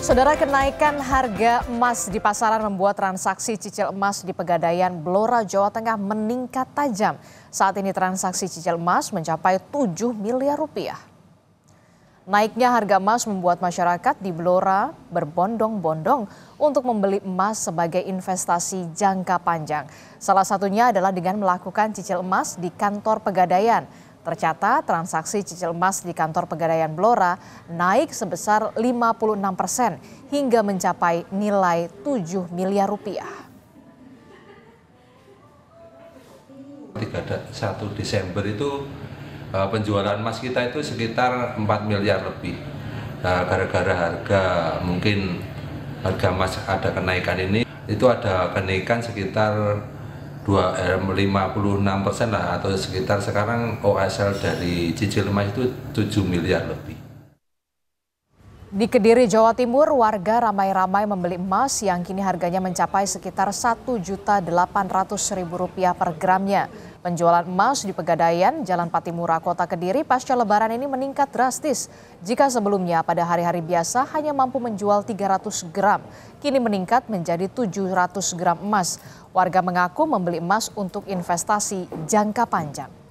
Saudara, kenaikan harga emas di pasaran membuat transaksi cicil emas di Pegadaian Blora, Jawa Tengah meningkat tajam. Saat ini transaksi cicil emas mencapai 7 miliar rupiah. Naiknya harga emas membuat masyarakat di Blora berbondong-bondong untuk membeli emas sebagai investasi jangka panjang. Salah satunya adalah dengan melakukan cicil emas di kantor Pegadaian. Tercatat transaksi cicil emas di kantor Pegadaian Blora naik sebesar 56% hingga mencapai nilai 7 miliar rupiah. 31 Desember itu penjualan emas kita itu sekitar 4 miliar lebih. Nah, gara-gara mungkin harga emas ada kenaikan ini, itu ada kenaikan sekitar 56% lah, atau sekitar sekarang OSL dari cicil emas itu 7 miliar lebih. Di Kediri, Jawa Timur, warga ramai-ramai membeli emas yang kini harganya mencapai sekitar Rp1.800.000 per gramnya. Penjualan emas di Pegadaian, Jalan Patimura, Kota Kediri pasca Lebaran ini meningkat drastis. Jika sebelumnya pada hari-hari biasa hanya mampu menjual 300 gram, kini meningkat menjadi 700 gram emas. Warga mengaku membeli emas untuk investasi jangka panjang.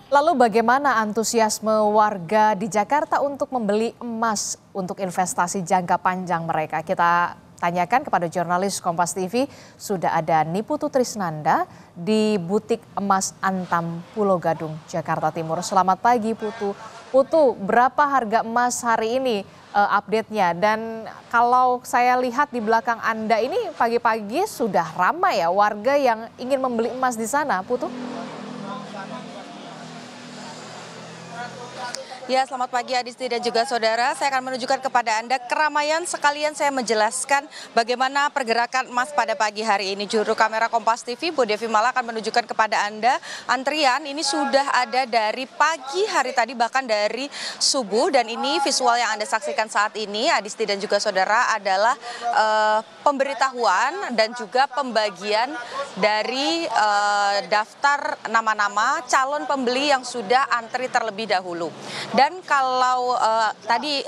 Lalu bagaimana antusiasme warga di Jakarta untuk membeli emas untuk investasi jangka panjang mereka? Kita tanyakan kepada jurnalis Kompas TV, sudah ada Niputu Trisnanda di Butik Emas Antam, Pulau Gadung, Jakarta Timur. Selamat pagi Putu. Putu, berapa harga emas hari ini update-nya? Dan kalau saya lihat di belakang Anda ini pagi-pagi sudah ramai ya warga yang ingin membeli emas di sana, Putu? Ya, selamat pagi Adisti dan juga saudara. Saya akan menunjukkan kepada Anda keramaian, sekalian saya menjelaskan bagaimana pergerakan emas pada pagi hari ini. Juru kamera Kompas TV, Bu Devi Mala akan menunjukkan kepada Anda antrian ini sudah ada dari pagi hari tadi, bahkan dari subuh. Dan ini visual yang Anda saksikan saat ini, Adisti dan juga saudara, adalah pemberitahuan dan juga pembagian dari daftar nama-nama calon pembeli yang sudah antri terlebih dahulu. Dan kalau tadi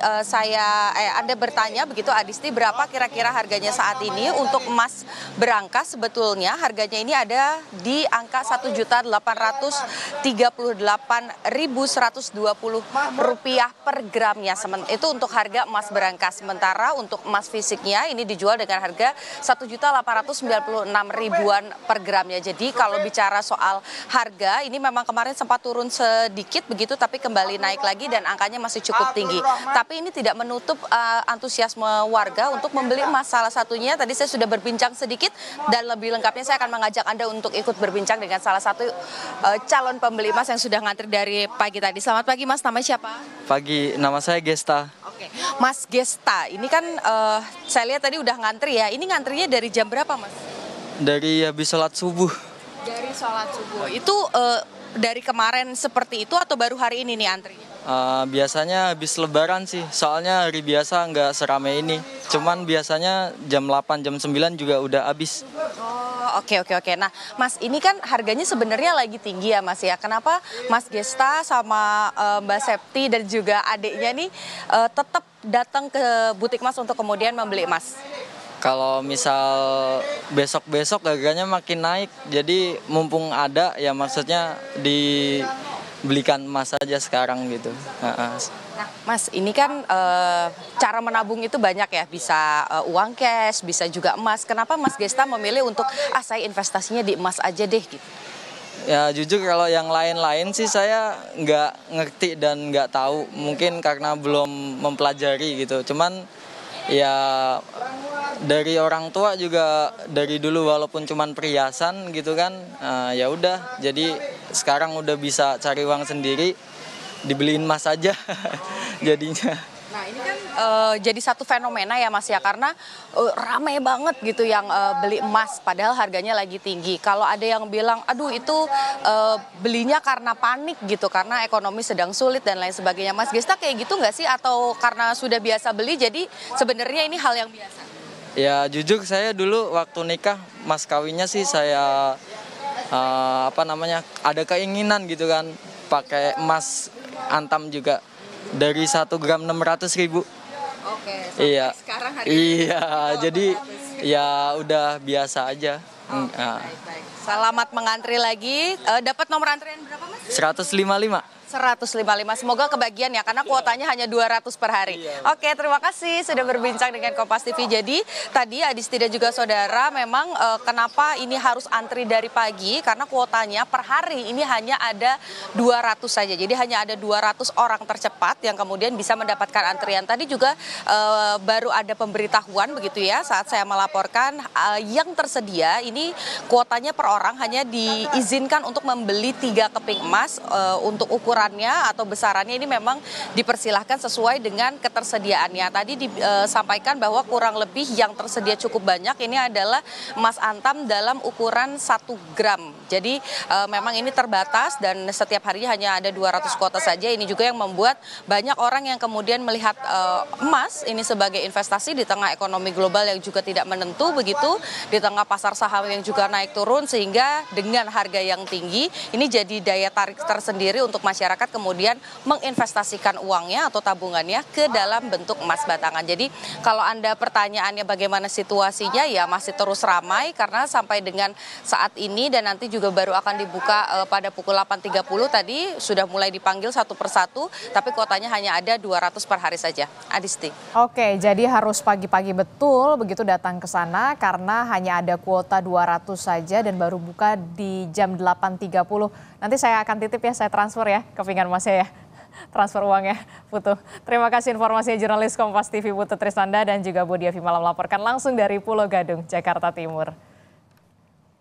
Anda bertanya begitu Adisti, berapa kira-kira harganya saat ini untuk emas berangkas, sebetulnya harganya ini ada di angka Rp1.838.120 per gramnya. Itu untuk harga emas berangkas. Sementara untuk emas fisiknya ini dijual dengan harga Rp1.896.000 per gramnya. Jadi kalau bicara soal harga, ini memang kemarin sempat turun sedikit begitu, tapi kembali naik lagi dan angkanya masih cukup tinggi. Tapi ini tidak menutup antusiasme warga untuk membeli emas. Salah satunya tadi saya sudah berbincang sedikit, dan lebih lengkapnya saya akan mengajak Anda untuk ikut berbincang dengan salah satu calon pembeli emas yang sudah ngantri dari pagi tadi. Selamat pagi Mas, nama siapa? Pagi, nama saya Gesta. Oke, Mas Gesta, ini kan saya lihat tadi udah ngantri ya. Ini ngantrinya dari jam berapa Mas? Dari habis sholat subuh. Dari sholat subuh. Itu dari kemarin seperti itu atau baru hari ini nih antrinya? Biasanya habis lebaran sih, soalnya hari biasa nggak seramai ini. Cuman biasanya jam 8, jam 9 juga udah habis. Oh, oke. Nah, Mas, ini kan harganya sebenarnya lagi tinggi ya Mas ya. Kenapa Mas Gesta sama Mbak Septi dan juga adiknya nih tetap datang ke butik emas untuk kemudian membeli emas? Kalau misal besok-besok harganya makin naik, jadi mumpung ada ya maksudnya dibelikan emas saja sekarang gitu. Nah, Mas, ini kan cara menabung itu banyak ya, bisa uang cash, bisa juga emas. Kenapa Mas Gesta memilih untuk saya investasinya di emas aja deh gitu? Ya jujur kalau yang lain-lain sih saya nggak ngerti dan nggak tahu, mungkin karena belum mempelajari gitu. Cuman ya dari orang tua juga dari dulu walaupun cuman perhiasan gitu kan, ya udah, jadi sekarang udah bisa cari uang sendiri, dibeliin emas aja jadinya. Nah, ini kan jadi satu fenomena ya Mas ya, karena ramai banget gitu yang beli emas padahal harganya lagi tinggi. Kalau ada yang bilang aduh itu belinya karena panik gitu, karena ekonomi sedang sulit dan lain sebagainya. Mas Gesta kayak gitu nggak sih, atau karena sudah biasa beli jadi sebenarnya ini hal yang biasa? Ya jujur saya dulu waktu nikah mas kawinnya sih saya ada keinginan gitu kan pakai emas Antam juga dari 1 gram 600.000. Oke, Iya. sekarang hari Iya, jadi ya udah biasa aja. Baik. Selamat mengantri lagi. Dapat nomor antrian berapa, Mas? 155. 155. Semoga kebagian ya, karena kuotanya hanya 200 per hari. Oke, terima kasih sudah berbincang dengan Kompas TV. Jadi tadi Adisti dan juga saudara, memang kenapa ini harus antri dari pagi, karena kuotanya per hari ini hanya ada 200 saja. Jadi hanya ada 200 orang tercepat yang kemudian bisa mendapatkan antrian. Tadi juga baru ada pemberitahuan begitu ya, saat saya melaporkan yang tersedia ini kuotanya per orang hanya diizinkan untuk membeli 3 keping emas. Untuk ukurannya atau besarannya ini memang dipersilahkan sesuai dengan ketersediaannya. Tadi disampaikan bahwa kurang lebih yang tersedia cukup banyak ini adalah emas antam dalam ukuran 1 gram. Jadi memang ini terbatas dan setiap harinya hanya ada 200 kuota saja. Ini juga yang membuat banyak orang yang kemudian melihat emas ini sebagai investasi di tengah ekonomi global yang juga tidak menentu begitu, di tengah pasar saham yang juga naik turun, sehingga dengan harga yang tinggi ini jadi daya tarik tersendiri untuk masyarakat kemudian menginvestasikan uangnya atau tabungannya ke dalam bentuk emas batangan. Jadi kalau Anda pertanyaannya bagaimana situasinya, ya masih terus ramai karena sampai dengan saat ini dan nanti juga baru akan dibuka pada pukul 8.30 tadi sudah mulai dipanggil satu persatu, tapi kuotanya hanya ada 200 per hari saja. Adisti. Oke, jadi harus pagi-pagi betul begitu datang ke sana karena hanya ada kuota 200 saja dan baru buka di jam 8.30. Nanti saya akan titip ya, saya transfer ya ke pinggan Masnya ya. Transfer uangnya, Putu. Terima kasih informasinya jurnalis Kompas TV Putu Trisnanda dan juga Bu Diafi Malam melaporkan langsung dari Pulau Gadung, Jakarta Timur.